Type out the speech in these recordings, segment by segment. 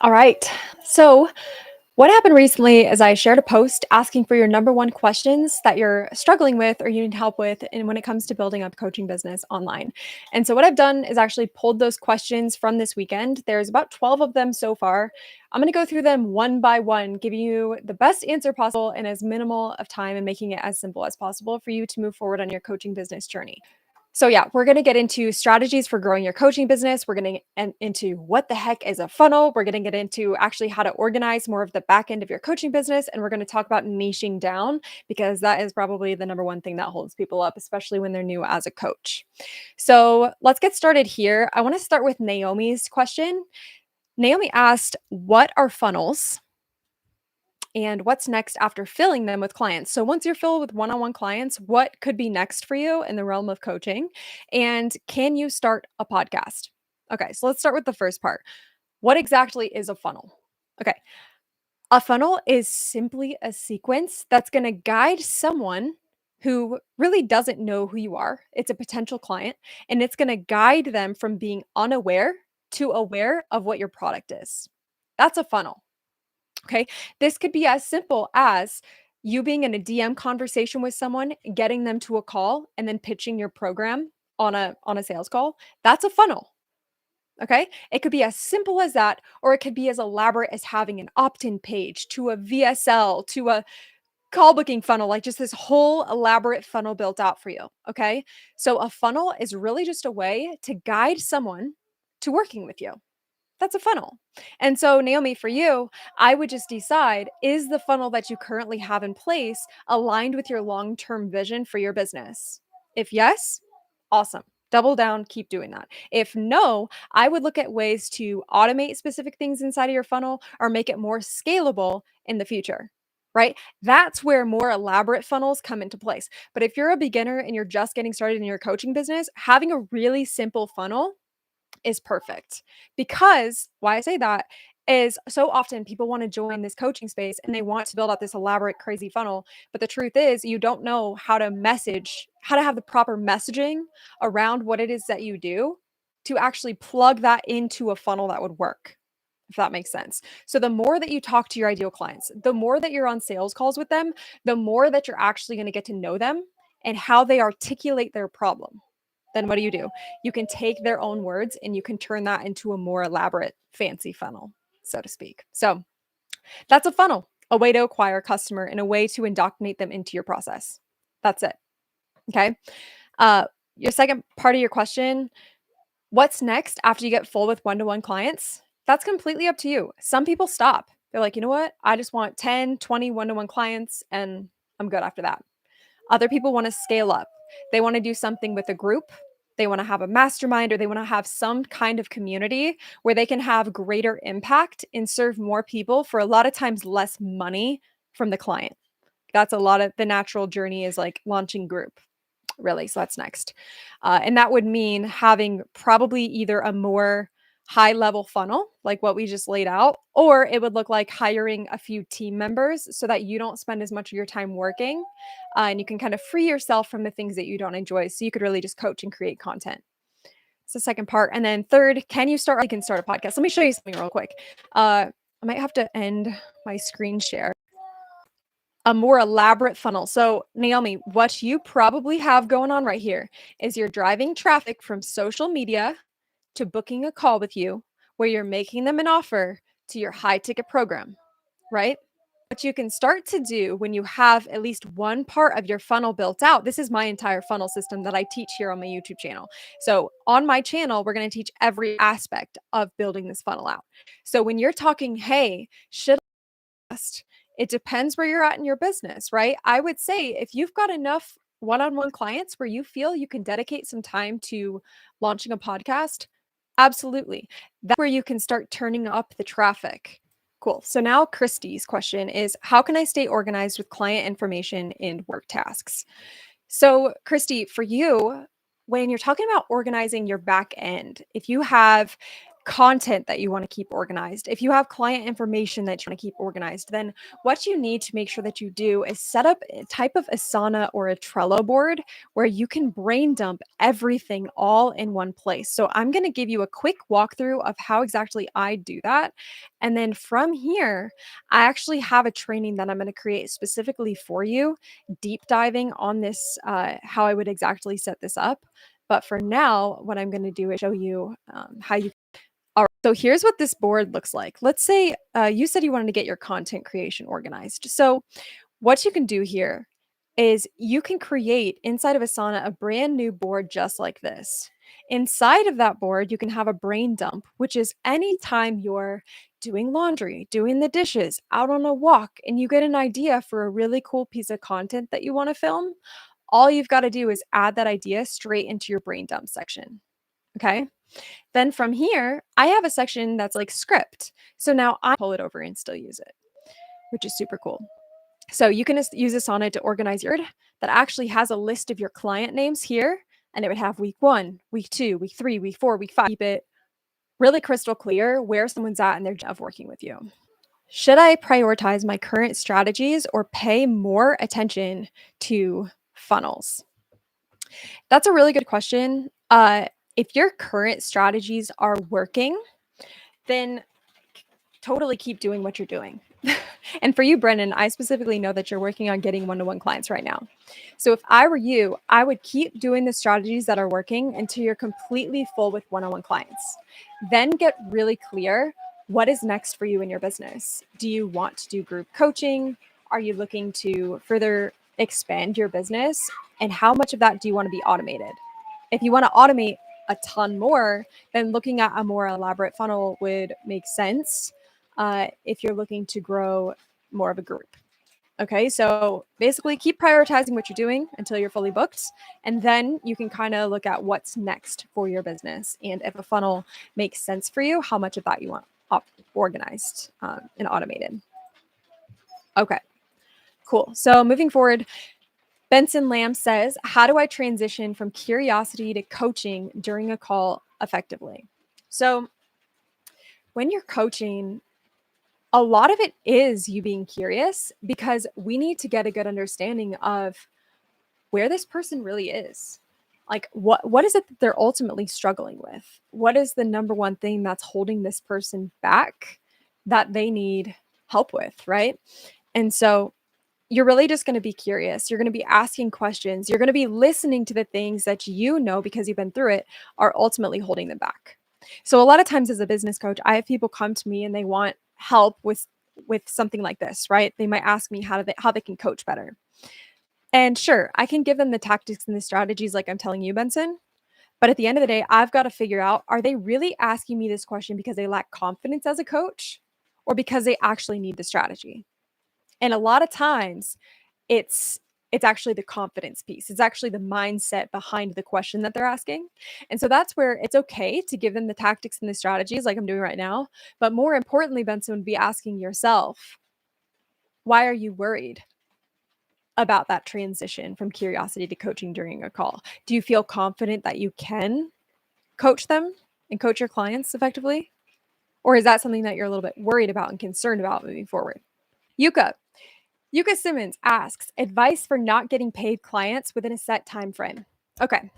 All right. So, what happened recently is I shared a post asking for your number one questions that you're struggling with or you need help with and when it comes to building up coaching business online. And so what I've done is actually pulled those questions from this weekend. There's about 12 of them so far. I'm going to go through them one by one, giving you the best answer possible in as minimal of time and making it as simple as possible for you to move forward on your coaching business journey. So yeah, we're going to get into strategies for growing your coaching business. We're going to get into what the heck is a funnel. We're going to get into actually how to organize more of the back end of your coaching business. And we're going to talk about niching down because that is probably the number one thing that holds people up, especially when they're new as a coach. So let's get started here. I want to start with Naomi's question. Naomi asked, what are funnels? And what's next after filling them with clients? So once you're filled with one-on-one clients, what could be next for you in the realm of coaching? And can you start a podcast? Okay, so let's start with the first part. What exactly is a funnel? Okay, a funnel is simply a sequence that's going to guide someone who really doesn't know who you are. It's a potential client, and it's going to guide them from being unaware to aware of what your product is. That's a funnel. Okay. This could be as simple as you being in a DM conversation with someone, getting them to a call, and then pitching your program on a sales call. That's a funnel. Okay. It could be as simple as that, or it could be as elaborate as having an opt-in page to a VSL, to a call booking funnel, like just this whole elaborate funnel built out for you. Okay. So a funnel is really just a way to guide someone to working with you. That's a funnel. And so, Naomi, for you, I would just decide, is the funnel that you currently have in place aligned with your long term vision for your business? If yes, awesome. Double down, keep doing that. If no, I would look at ways to automate specific things inside of your funnel or make it more scalable in the future. Right? That's where more elaborate funnels come into place. But if you're a beginner and you're just getting started in your coaching business, having a really simple funnel is perfect. Because why I say that is so often people want to join this coaching space and they want to build out this elaborate, crazy funnel. But the truth is, you don't know how to message, how to have the proper messaging around what it is that you do to actually plug that into a funnel that would work. If that makes sense. So, the more that you talk to your ideal clients, the more that you're on sales calls with them, the more that you're actually going to get to know them and how they articulate their problem. Then what do? You can take their own words and you can turn that into a more elaborate, fancy funnel, so to speak. So that's a funnel, a way to acquire a customer and a way to indoctrinate them into your process. That's it. Okay. Uh, your second part of your question, what's next after you get full with one-to-one clients? That's completely up to you. Some people stop. They're like, you know what? I just want 10, 20 one-to-one clients and I'm good after that. Other people want to scale up. They want to do something with a group. They want to have a mastermind or they want to have some kind of community where they can have greater impact and serve more people for a lot of times less money from the client. That's a lot of the natural journey is like launching group, really. So that's next. And that would mean having probably either a more high level funnel, like what we just laid out, or it would look like hiring a few team members so that you don't spend as much of your time working and you can kind of free yourself from the things that you don't enjoy. So you could really just coach and create content. It's the second part. And then third, I can start a podcast. Let me show you something real quick. I might have to end my screen share. A more elaborate funnel. So, Naomi, what you probably have going on right here is you're driving traffic from social media to booking a call with you where you're making them an offer to your high ticket program, right? What you can start to do when you have at least one part of your funnel built out. This is my entire funnel system that I teach here on my YouTube channel. So, on my channel, we're going to teach every aspect of building this funnel out. So, when you're talking, hey, should best. It depends where you're at in your business, right? I would say if you've got enough one on one clients where you feel you can dedicate some time to launching a podcast, absolutely. That's where you can start turning up the traffic. Cool. So now Christy's question is, how can I stay organized with client information and work tasks? So, Christy, for you, when you're talking about organizing your back end, if you have content that you want to keep organized, if you have client information that you want to keep organized, then what you need to make sure that you do is set up a type of Asana or a Trello board where you can brain dump everything all in one place. So I'm going to give you a quick walkthrough of how exactly I do that. And then from here, I actually have a training that I'm going to create specifically for you, deep diving on this, how I would exactly set this up. But for now, what I'm going to do is show you how you all right, so here's what this board looks like. Let's say you said you wanted to get your content creation organized. So what you can do here is you can create inside of Asana a brand new board just like this. Inside of that board, you can have a brain dump, which is anytime you're doing laundry, doing the dishes, out on a walk, and you get an idea for a really cool piece of content that you want to film, all you've got to do is add that idea straight into your brain dump section. Okay. Then from here, I have a section that's like script. So now I pull it over and still use it, which is super cool. So you can just use Asana to organize your that actually has a list of your client names here. And it would have week 1, week 2, week 3, week 4, week 5. Keep it really crystal clear where someone's at in their job of working with you. Should I prioritize my current strategies or pay more attention to funnels? That's a really good question. If your current strategies are working, then totally keep doing what you're doing. And for you, Brennan, I specifically know that you're working on getting one-to-one clients right now. So if I were you, I would keep doing the strategies that are working until you're completely full with one-on-one clients. Then get really clear what is next for you in your business. Do you want to do group coaching? Are you looking to further expand your business? And how much of that do you want to be automated? If you want to automate a ton more, then looking at a more elaborate funnel would make sense if you're looking to grow more of a group. Okay, so basically keep prioritizing what you're doing until you're fully booked. And then you can kind of look at what's next for your business. And if a funnel makes sense for you, how much of that you want organized and automated. Okay, cool. So moving forward, Benson Lamb says, how do I transition from curiosity to coaching during a call effectively? So when you're coaching, a lot of it is you being curious because we need to get a good understanding of where this person really is. Like what is it that they're ultimately struggling with? What is the number one thing that's holding this person back that they need help with, right? And so you're really just going to be curious. You're going to be asking questions. You're going to be listening to the things that you know because you've been through it are ultimately holding them back. So a lot of times as a business coach, I have people come to me and they want help with something like this, right? They might ask me how they can coach better. And sure, I can give them the tactics and the strategies like I'm telling you, Benson. But at the end of the day, I've got to figure out, are they really asking me this question because they lack confidence as a coach or because they actually need the strategy? And a lot of times it's actually the confidence piece. It's actually the mindset behind the question that they're asking. And so that's where it's okay to give them the tactics and the strategies like I'm doing right now. But more importantly, Benson, would be asking yourself, why are you worried about that transition from curiosity to coaching during a call? Do you feel confident that you can coach them and coach your clients effectively? Or is that something that you're a little bit worried about and concerned about moving forward? Yuka, Yuka Simmons asks, advice for not getting paid clients within a set time frame. Okay.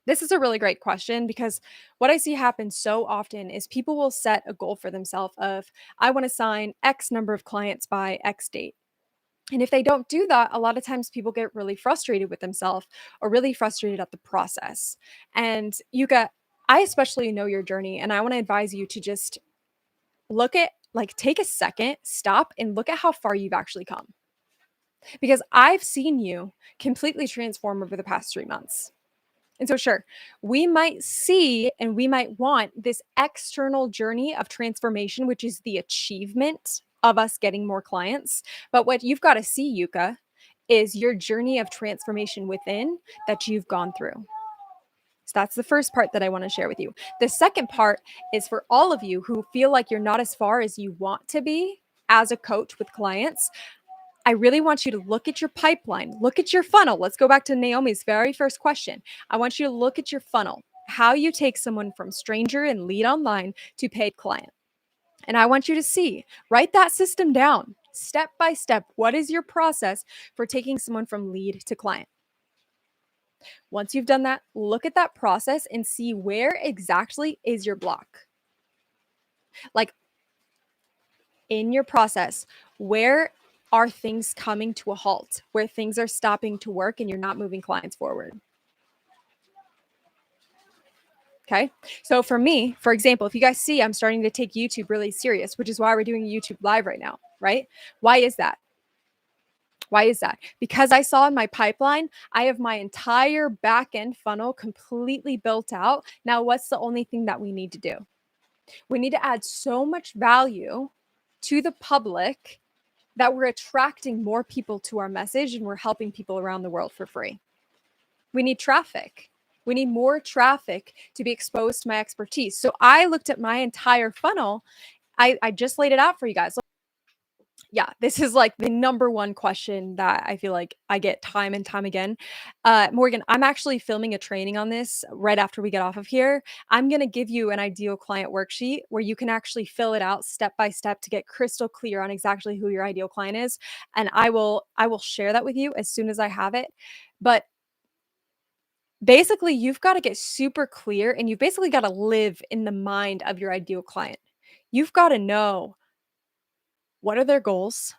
This is a really great question because what I see happen so often is people will set a goal for themselves of, I want to sign X number of clients by X date. And if they don't do that, a lot of times people get really frustrated with themselves or really frustrated at the process. And Yuka, I especially know your journey, and I want to advise you to just take a second, stop, and look at how far you've actually come. Because I've seen you completely transform over the past 3 months. And so, sure, we might see and we might want this external journey of transformation, which is the achievement of us getting more clients. But what you've got to see, Yuka, is your journey of transformation within that you've gone through. So that's the first part that I want to share with you. The second part is for all of you who feel like you're not as far as you want to be as a coach with clients. I really want you to look at your pipeline, look at your funnel. Let's go back to Naomi's very first question. I want you to look at your funnel. how you take someone from stranger and lead online to paid client. And I want you to write that system down step by step. What is your process for taking someone from lead to client? Once you've done that, look at that process and see where exactly is your block. Like in your process, where are things coming to a halt, where things are stopping to work and you're not moving clients forward? Okay. So for me, for example, if you guys see, I'm starting to take YouTube really serious, which is why we're doing YouTube live right now, right? Why is that? Why is that? Because I saw in my pipeline, I have my entire back end funnel completely built out. Now, what's the only thing that we need to do? We need to add so much value to the public that we're attracting more people to our message and we're helping people around the world for free. We need traffic. We need more traffic to be exposed to my expertise. So I looked at my entire funnel. I just laid it out for you guys. Yeah, this is like the number one question that I feel like I get time and time again. Morgan, I'm actually filming a training on this right after we get off of here. I'm going to give you an ideal client worksheet where you can actually fill it out step by step to get crystal clear on exactly who your ideal client is. And I will share that with you as soon as I have it. But basically, you've got to get super clear and you've basically got to live in the mind of your ideal client. You've got to know what are their goals?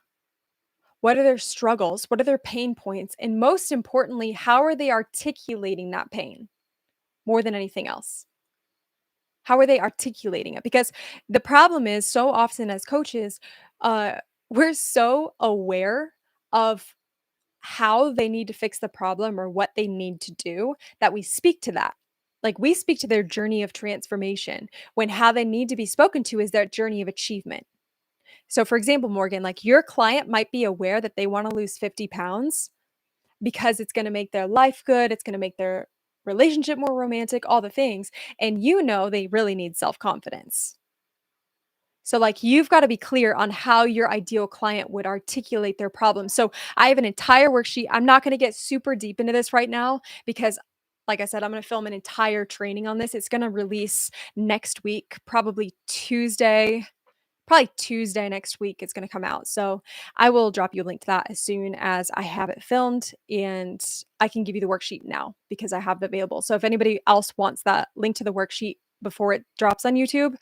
What are their struggles? What are their pain points? And most importantly, how are they articulating that pain more than anything else? How are they articulating it? Because the problem is so often as coaches, uh, we're so aware of how they need to fix the problem or what they need to do that we speak to that. Like we speak to their journey of transformation when how they need to be spoken to is their journey of achievement. So, for example, Morgan, like your client might be aware that they want to lose 50 pounds because it's going to make their life good. It's going to make their relationship more romantic, all the things. And you know, they really need self confidence. So, like, you've got to be clear on how your ideal client would articulate their problem. So, I have an entire worksheet. I'm not going to get super deep into this right now because, like I said, I'm going to film an entire training on this. It's going to release next week, probably Tuesday next week it's going to come out. So I will drop you a link to that as soon as I have it filmed and I can give you the worksheet now because I have it available. So if anybody else wants that link to the worksheet before it drops on YouTube,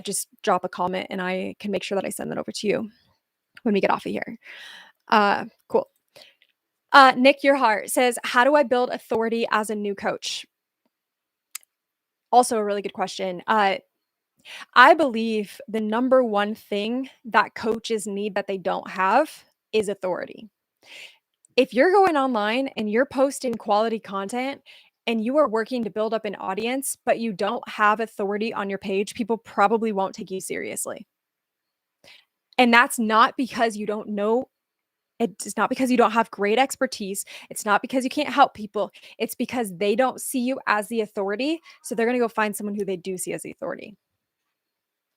just drop a comment and I can make sure that I send that over to you when we get off of here. Cool. Nick Your Heart says, how do I build authority as a new coach? Also a really good question. I believe the number one thing that coaches need that they don't have is authority. If you're going online and you're posting quality content and you are working to build up an audience, but you don't have authority on your page, people probably won't take you seriously. And that's not because you don't know. It's not because you don't have great expertise. It's not because you can't help people. It's because they don't see you as the authority. So they're going to go find someone who they do see as the authority.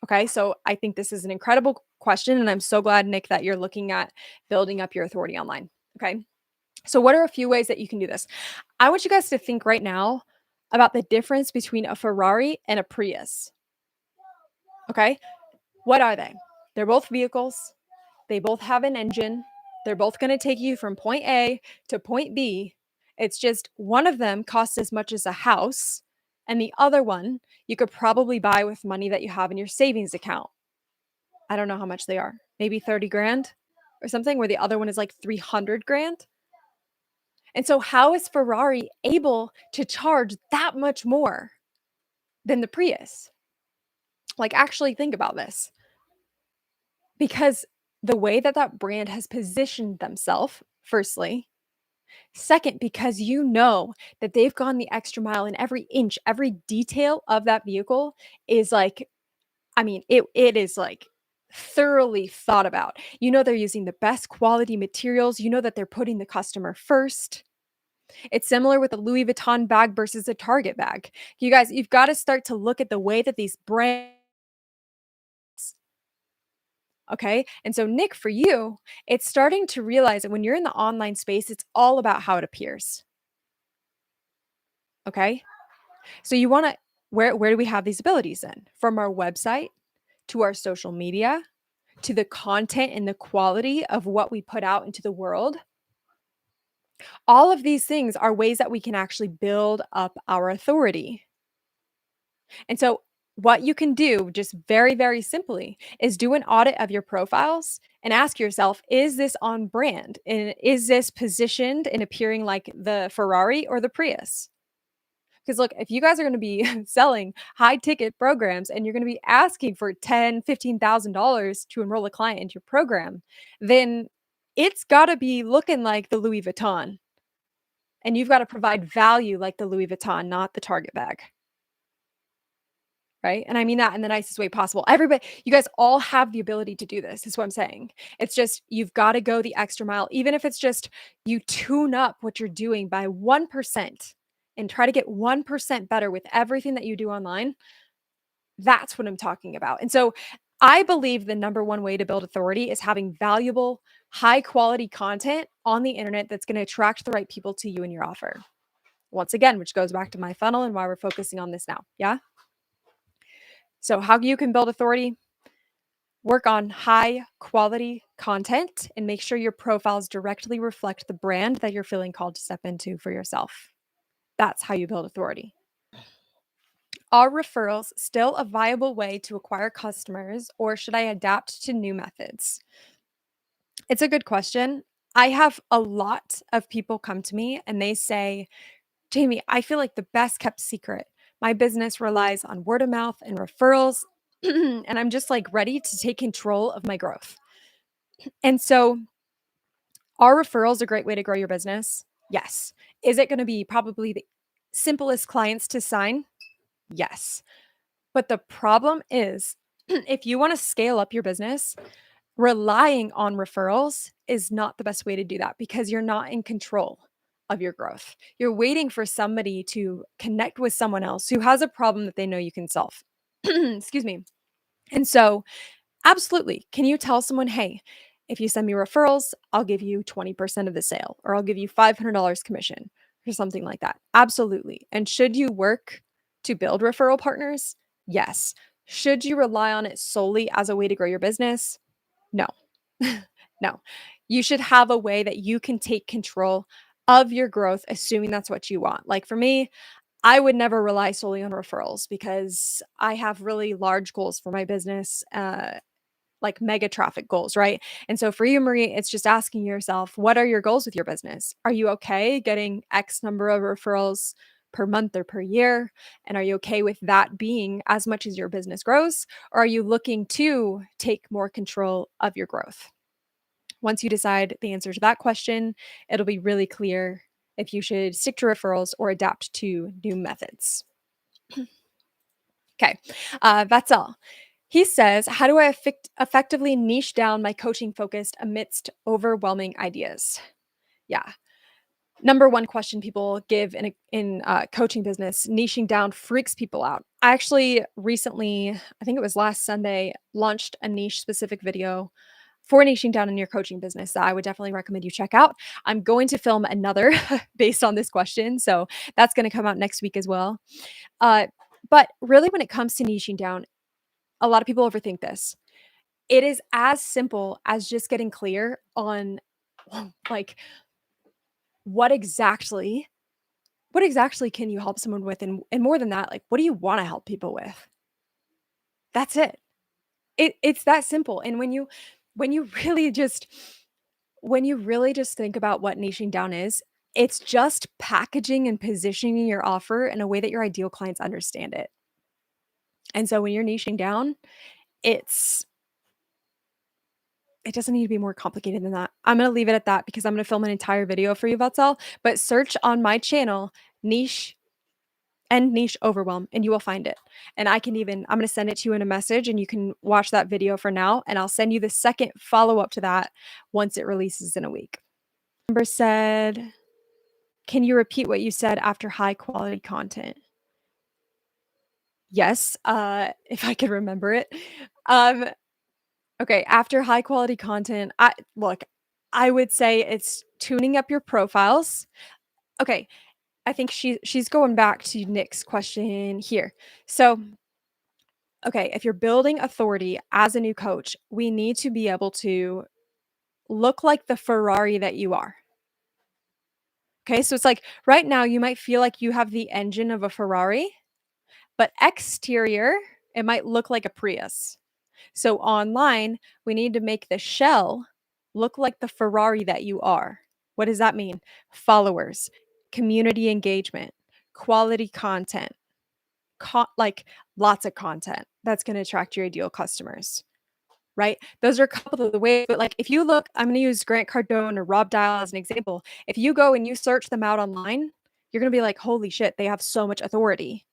Okay, so I think this is an incredible question, and I'm so glad, Nick, that you're looking at building up your authority online. Okay, so what are a few ways that you can do this? I want you guys to think right now about the difference between a Ferrari and a Prius. Okay, what are they? They're both vehicles, they both have an engine, they're both going to take you from point A to point B. It's just one of them costs as much as a house, and the other one you could probably buy with money that you have in your savings account. I don't know how much they are. Maybe 30 grand or something, where the other one is like 300 grand. And so, how is Ferrari able to charge that much more than the Prius? Like, actually think about this because the way that that brand has positioned themselves, firstly. Second, because you know that they've gone the extra mile in every inch, every detail of that vehicle is like, I mean, it is like thoroughly thought about. You know they're using the best quality materials. You know that they're putting the customer first. It's similar with a Louis Vuitton bag versus a Target bag. You guys, you've got to start to look at the way that these brands, okay? And so Nick, for you, it's starting to realize that when you're in the online space, it's all about how it appears. Okay? So you want to where do we have these abilities then? From our website to our social media to the content and the quality of what we put out into the world. All of these things are ways that we can actually build up our authority. And so, what you can do just very, very simply is do an audit of your profiles and ask yourself, is this on brand? And is this positioned and appearing like the Ferrari or the Prius? Because look, if you guys are going to be selling high ticket programs and you're going to be asking for $10,000, $15,000 to enroll a client into your program, then it's got to be looking like the Louis Vuitton. And you've got to provide value like the Louis Vuitton, not the Target bag. Right? And I mean that in the nicest way possible. Everybody, you guys all have the ability to do this, is what I'm saying. It's just you've got to go the extra mile, even if it's just you tune up what you're doing by 1% and try to get 1% better with everything that you do online. That's what I'm talking about. And so I believe the number one way to build authority is having valuable, high quality content on the internet that's going to attract the right people to you and your offer. Once again, which goes back to my funnel and why we're focusing on this now. Yeah. So, how you can build authority? Work on high quality content and make sure your profiles directly reflect the brand that you're feeling called to step into for yourself. That's how you build authority. Are referrals still a viable way to acquire customers, or should I adapt to new methods? It's a good question. I have a lot of people come to me and they say, Jamie, I feel like the best kept secret. My business relies on word of mouth and referrals, and I'm just like ready to take control of my growth. And so, are referrals a great way to grow your business? Yes. Is it going to be probably the simplest clients to sign? Yes. But the problem is, if you want to scale up your business, relying on referrals is not the best way to do that because you're not in control of your growth. You're waiting for somebody to connect with someone else who has a problem that they know you can solve. Excuse me. And so, absolutely, can you tell someone, hey, if you send me referrals, I'll give you 20% of the sale, or I'll give you $500 commission, or something like that? Absolutely. And should you work to build referral partners? Yes. Should you rely on it solely as a way to grow your business? No. No. You should have a way that you can take control of your growth, assuming that's what you want. Like for me, I would never rely solely on referrals because I have really large goals for my business, like mega traffic goals, right? And so for you, Marie, it's just asking yourself, what are your goals with your business? Are you okay getting X number of referrals per month or per year? And are you okay with that being as much as your business grows? Or are you looking to take more control of your growth? Once you decide the answer to that question, it'll be really clear if you should stick to referrals or adapt to new methods. Okay, that's all. He says, how do I effectively niche down my coaching focused amidst overwhelming ideas? Yeah. Number one question people give in coaching business, niching down freaks people out. I actually recently, I think it was last Sunday, launched a niche specific video for niching down in your coaching business that I would definitely recommend you check out. I'm going to film another based on this question. So that's going to come out next week as well. Uh, but really, when it comes to niching down, a lot of people overthink this. It is as simple as just getting clear on like what exactly what exactly can you help someone with, and more than that, like what do you want to help people with? That's it. It's that simple. And when you really just when you really just think about what niching down is, it's just packaging and positioning your offer in a way that your ideal clients understand it. And so when you're niching down, it's it doesn't need to be more complicated than that. I'm gonna leave it at that because I'm gonna film an entire video for you, that's all. But search on my channel, niche and niche overwhelm, and you will find it. And I'm gonna send it to you in a message and you can watch that video for now. And I'll send you the second follow-up to that once it releases in a week. Amber said, can you repeat what you said after high quality content? Yes, if I could remember it. Um, Okay, after high quality content, I would say it's tuning up your profiles. Okay, I think she's going back to Nick's question here. So, okay, if you're building authority as a new coach, we need to be able to look like the Ferrari that you are. Okay, so it's like right now you might feel like you have the engine of a Ferrari, but exterior, it might look like a Prius. So online, we need to make the shell look like the Ferrari that you are. What does that mean? Followers, community engagement, quality content, like lots of content that's going to attract your ideal customers, right? Those are a couple of the ways. But like if you look, I'm going to use Grant Cardone or Rob Dial as an example. If you go and you search them out online, you're going to be like, holy shit, they have so much authority.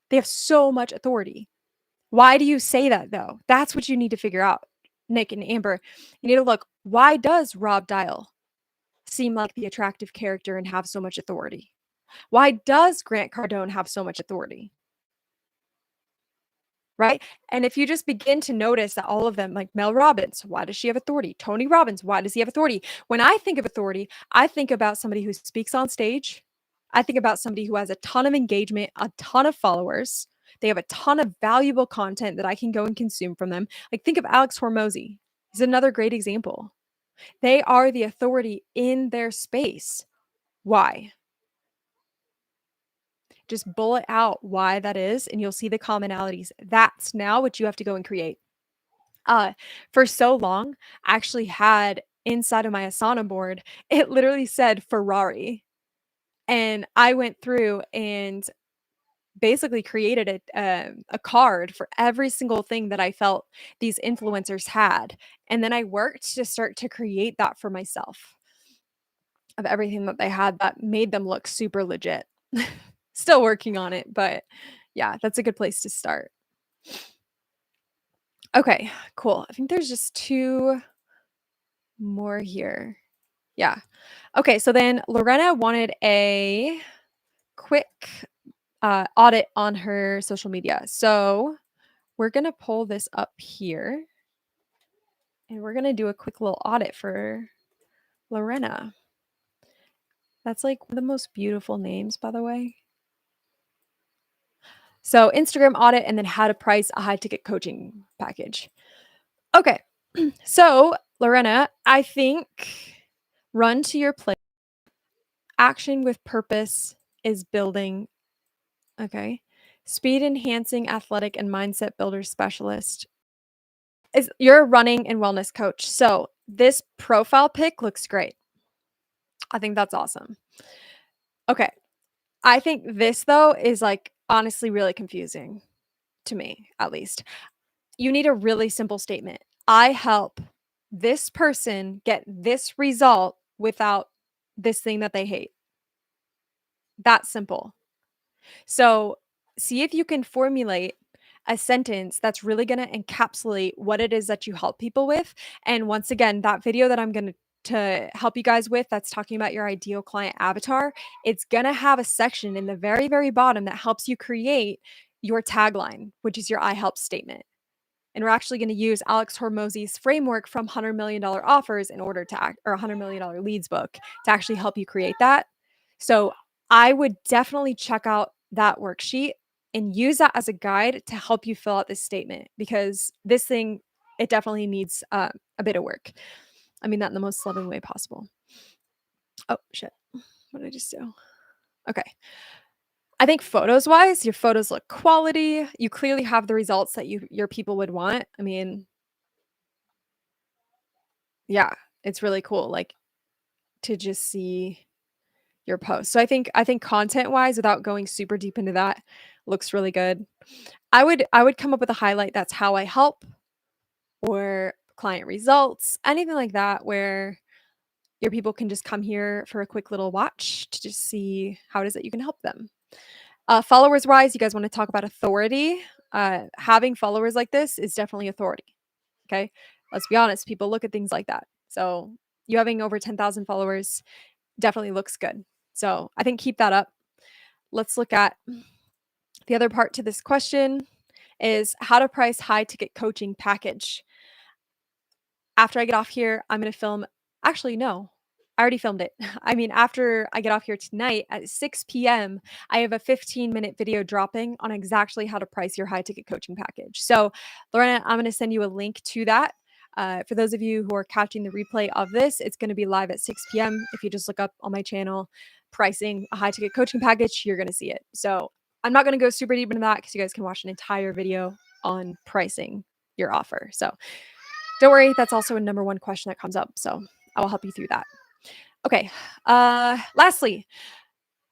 They have so much authority. Why do you say that though? That's what you need to figure out, Nick and Amber. You need to look, why does Rob Dial seem like the attractive character and have so much authority? Why does Grant Cardone have so much authority? Right? And if you just begin to notice that all of them, like Mel Robbins, why does she have authority? Tony Robbins, why does he have authority? When I think of authority, I think about somebody who speaks on stage. I think about somebody who has a ton of engagement, a ton of followers. They have a ton of valuable content that I can go and consume from them. Like think of Alex Hormozy. He's another great example. They are the authority in their space. Why? Just bullet out why that is, and you'll see the commonalities. That's now what you have to go and create. For so long, I actually had inside of my Asana board, it literally said Ferrari. And I went through and basically created a card for every single thing that I felt these influencers had. And then I worked to start to create that for myself of everything that they had that made them look super legit. Still working on it, but yeah, that's a good place to start. Okay, cool. I think there's just two more here. Yeah. Okay, so then Lorena wanted a quick audit on her social media. So we're going to pull this up here and we're going to do a quick little audit for Lorena. That's like one of the most beautiful names, by the way. So Instagram audit and then how to price a high ticket coaching package. Okay. So Lorena, I think run to your place. Action with purpose is building. Okay. Speed enhancing athletic and mindset builder specialist. Is you're a running and wellness coach. So this profile pic looks great. I think that's awesome. Okay. I think this though is like honestly really confusing to me, at least. You need a really simple statement. I help this person get this result without this thing that they hate. That's simple. So see if you can formulate a sentence that's really going to encapsulate what it is that you help people with. And once again, that video that I'm going to help you guys with that's talking about your ideal client avatar, it's going to have a section in the very, very bottom that helps you create your tagline, which is your I help statement. And we're actually going to use Alex Hormozy's framework from $100 million offers in order to act, or $100 million leads book to actually help you create that. So I would definitely check out that worksheet and use that as a guide to help you fill out this statement because this thing, it definitely needs a bit of work. I mean that in the most loving way possible. Oh, shit. What did I just do? Okay. I think photos wise, your photos look quality. You clearly have the results that your people would want. I mean, yeah, it's really cool like to just see your post. So I think content wise without going super deep into that looks really good. I would come up with a highlight that's how I help or client results, anything like that where your people can just come here for a quick little watch to just see how it is that you can help them. Followers wise, you guys want to talk about authority. Having followers like this is definitely authority. Okay. Let's be honest. People look at things like that. So you having over 10,000 followers definitely looks good. So I think keep that up. Let's look at the other part to this question is how to price high ticket coaching package. After I get off here, I'm going to film. Actually, no. I already filmed it. I mean, after I get off here tonight at 6 p.m., I have a 15-minute video dropping on exactly how to price your high ticket coaching package. So, Lorena, I'm going to send you a link to that. For those of you who are catching the replay of this, it's going to be live at 6 p.m. If you just look up on my channel, pricing a high ticket coaching package, you're going to see it. So, I'm not going to go super deep into that because you guys can watch an entire video on pricing your offer. So, don't worry, that's also a number one question that comes up. So, I will help you through that. Okay. Lastly,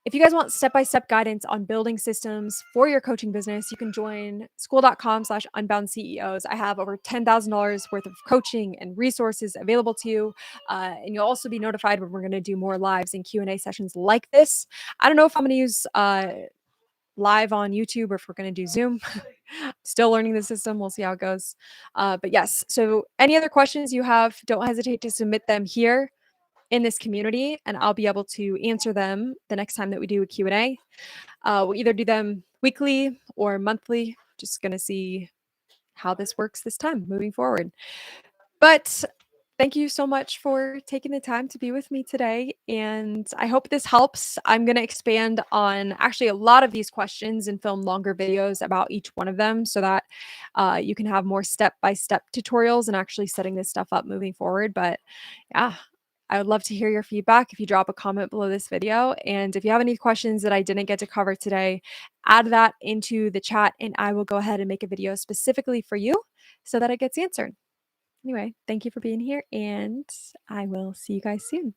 if you guys want step-by-step guidance on building systems for your coaching business, you can join school.com/unbound CEOs. I have over $10,000 worth of coaching and resources available to you. And you'll also be notified when we're going to do more lives and Q&A sessions like this. I don't know if I'm going to use live on YouTube or if we're going to do Zoom. Still learning the system. We'll see how it goes. But yes, so any other questions you have, don't hesitate to submit them here in this community, and I'll be able to answer them the next time that we do a Q&A. We'll either do them weekly or monthly. Just going to see how this works this time moving forward. But thank you so much for taking the time to be with me today. And I hope this helps. I'm going to expand on actually a lot of these questions and film longer videos about each one of them so that you can have more step-by-step tutorials and actually setting this stuff up moving forward. But yeah, I would love to hear your feedback if you drop a comment below this video. And if you have any questions that I didn't get to cover today, add that into the chat and I will go ahead and make a video specifically for you so that it gets answered. Anyway, thank you for being here and I will see you guys soon.